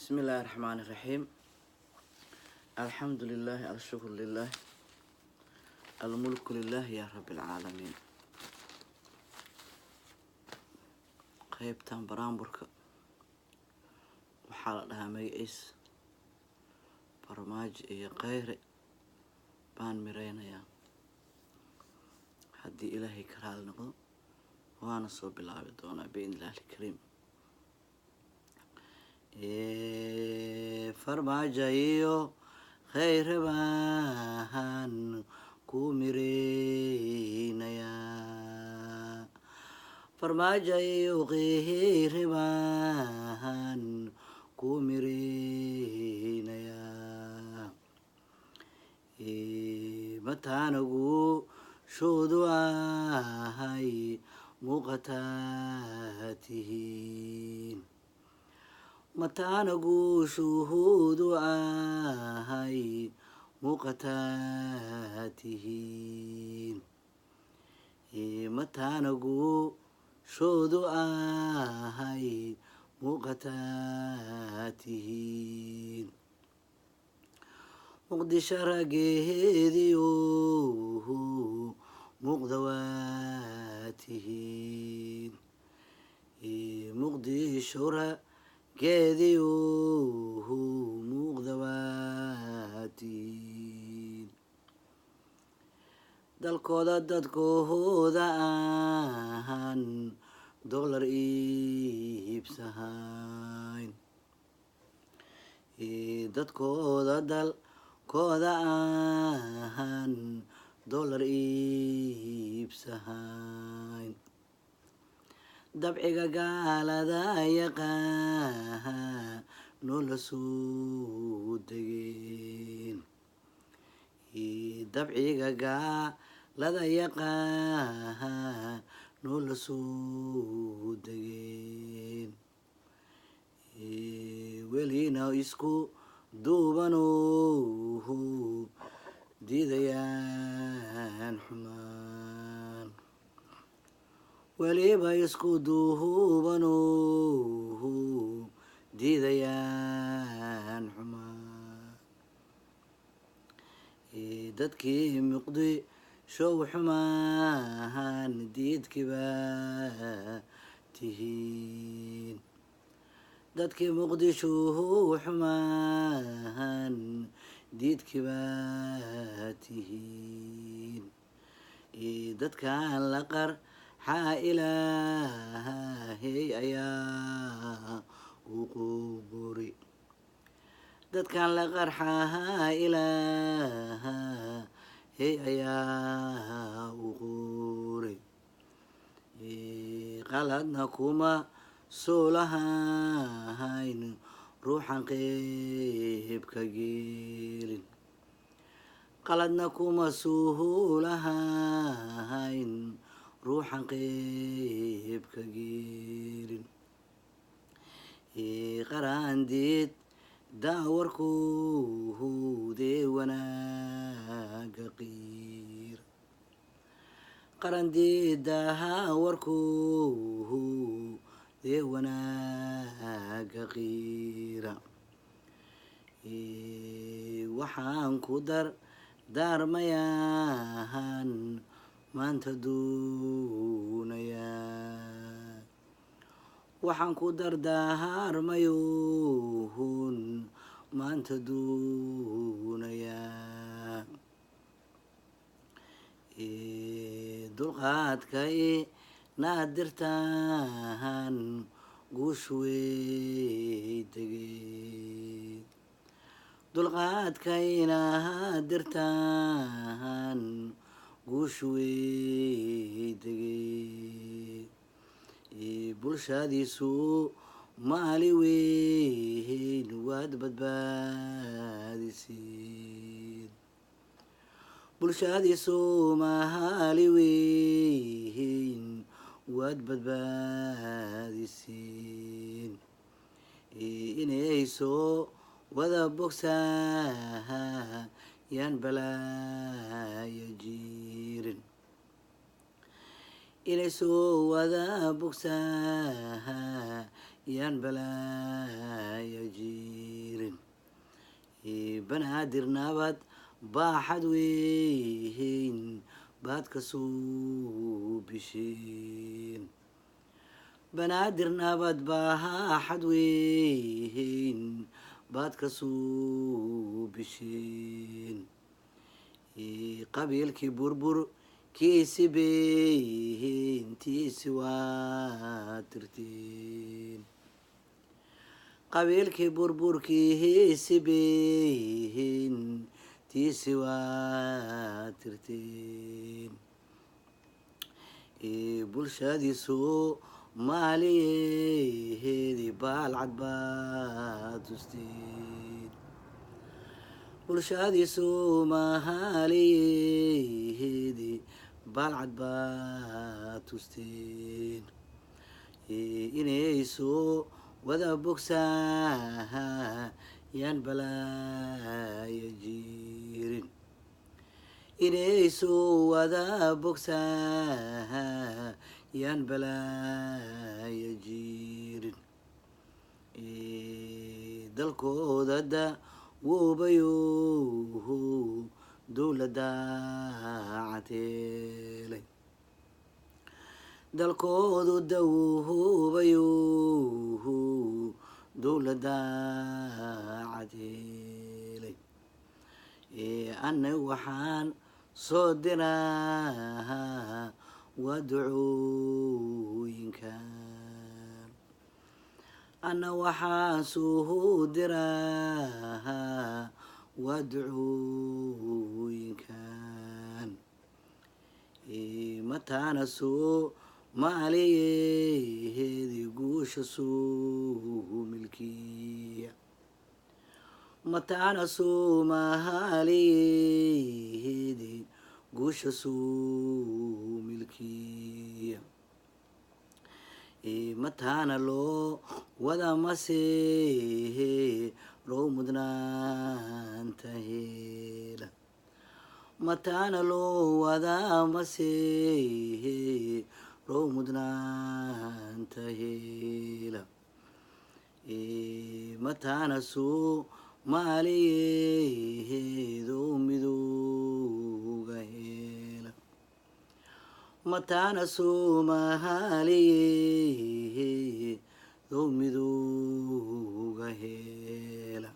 بسم الله الرحمن الرحيم. الحمد لله، الشكر لله، الملك لله يا رب العالمين. qaybtan baraamburka waxaa la dhahaa magaciis farmaajo iyo kheyre baan mireynayaa haddii ilaahay ka raali noqdo, waana soo bilaabi doonaa biidnillaahi alkariim. Farmaajo iyo kheyre baan ku mireynayaa, farmaajo iyo kheyre baan ku mireynayaa. Mataanagu shoodu ahay muuqataa tihiin, mataanagu shuhuudu ahay muuqataa tihiin, mataanagu shoodu ahay muuqataa tihiin. Muqdisho rageediyo muuqda waa tihiin, muqdisho rageediyo muuqda waa tihiin. dalkooda dadkooda aan dollar iibsahayn, dadkooda dalkooda aan dollar iibsahayn. dabciga gaalada yaqaan noola soo degeen, dabciga gaalada yaqaan noola soo degeen. welina isku duubanow diidayaan xumaan, weliba isku duubanow diidayaan xumaan. dadkii muqdisho xumaan diidkiba tihiin, dadkii muqdisho xumaan diidkiba tihiin. dadkan la qarxaa ilaahay ayaa u quburi, dadkan la qarxaa ilaahay ayaa u quri. qaladna kuma soo lahayn ruuxan qeyb ka gelin, qaladna kuma soo lahayn ruuxan qeyb ka gelin. qarandiid daawarkoodee wanaaga qiir, qarandiidaha warkoodee wanaaga qiira. waxaan ku dardaarmayaan maanta doonayaa, waxaan ku dardaarmayoon maanta doonayaa. dulqaadka naadirtaan guushu way degeen, dulqaadka naadirtaan guushu way degeen. bulshadiisu maali weyn waad badbaadisiin, bulshadiisu maali weyn waad badbaadisiin. inay soo wada bogsaa yaan balaayo jirin, inay soo wada bogsaa yaan balaaya jiirin banaadir nabad baaxad weyn baad ka soo bishiin banaadir nabad baaxad weyn baad ka soo bishiin qabiilkii burbur kiisi beentiisi waa tirtiin qabiilkii burburkiisi beentiisi waa tirtiin bulshadii soomaaliyeedii baalcad baad tustiin bulshadii soomaaliyeedii baalcad baad tustiin inay soo wada bogsaa yaan balaaya jiirin inay soo wada bogsaa yaan balaaya jiirin dalkooda dawoobayo dowladda cateelay dalkoodu dawoobayo dowladda cateelay anna waxaan soo diraa waa ducooyinkan anna waxaan soo diraa waa ducooyinkan mataana soomaaliyeedii guusha soo milkiya mataana soomaaliyeedii guusha soo milkiya mataana loo wada masehe loo mudnaanta hela mataana loo wada masehe loo mudnaanta hela mataana soomaaliyeedoo midooga hela mataana soomaaliyeedoo midooga hela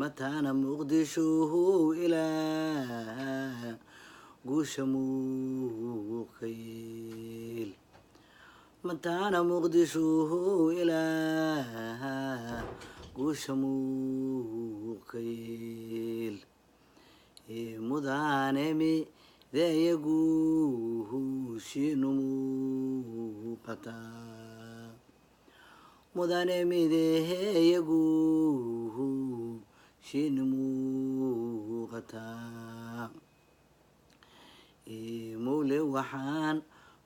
mataana muqdisho ilaa guusha muuqayl mataana muqdisho ilaa guusha muuqayl mudane mideeyagu huushinu muuqataa mudane mideeyagu huushinu muuqataa mowle waxaan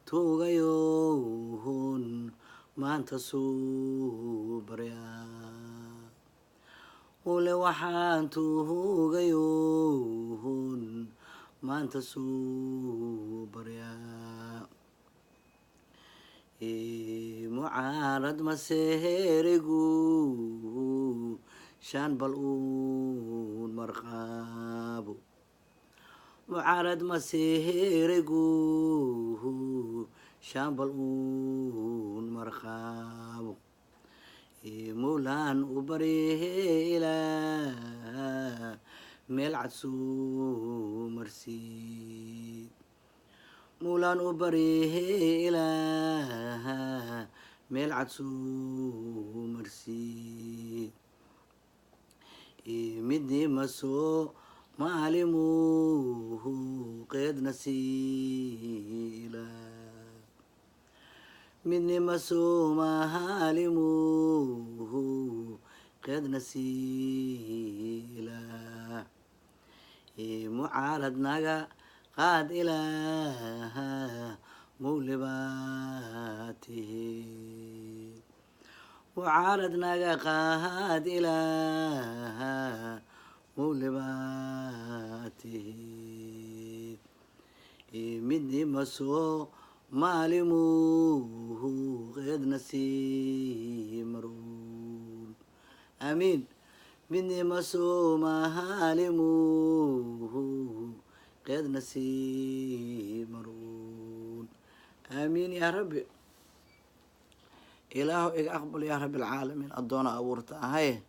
tuugayohun maanta soo baryaa mowle waxaan tuugayohun maanta soo baryaa mucaarad maseerigu shan bal uun marqaabo mucaarad maseerigu shan bal uun marqaabo mowlaan u barye ilaa meel cad soo marsiid mowlaan u barye ilaa meel cad soo marsiid midnima soomaalimuhu qeedna siila midnima soomaalimuhu qeedna siila mucaarad naga qaad ilaaha mowle baa tihi mucaarad naga qaad ilaaha mowle baa tihi midnima soo معلموه غير نسيمرون آمين مني مسوما هالموه غير نسيمرون آمين يا ربي إله أقبل يا رب العالمين أدونا أورت هاي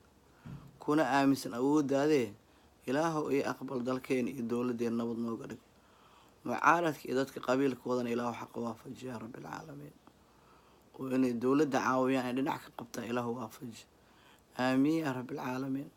كنا آمسن أود هذه إله أقبل ذلكين الدولة دي النبض نوقرك معارضك إذا قبيلك وضن إله حق وافج يا رب العالمين وإن الدولة دعاوية يعني نحكي قبطة إله وافج آمين يا رب العالمين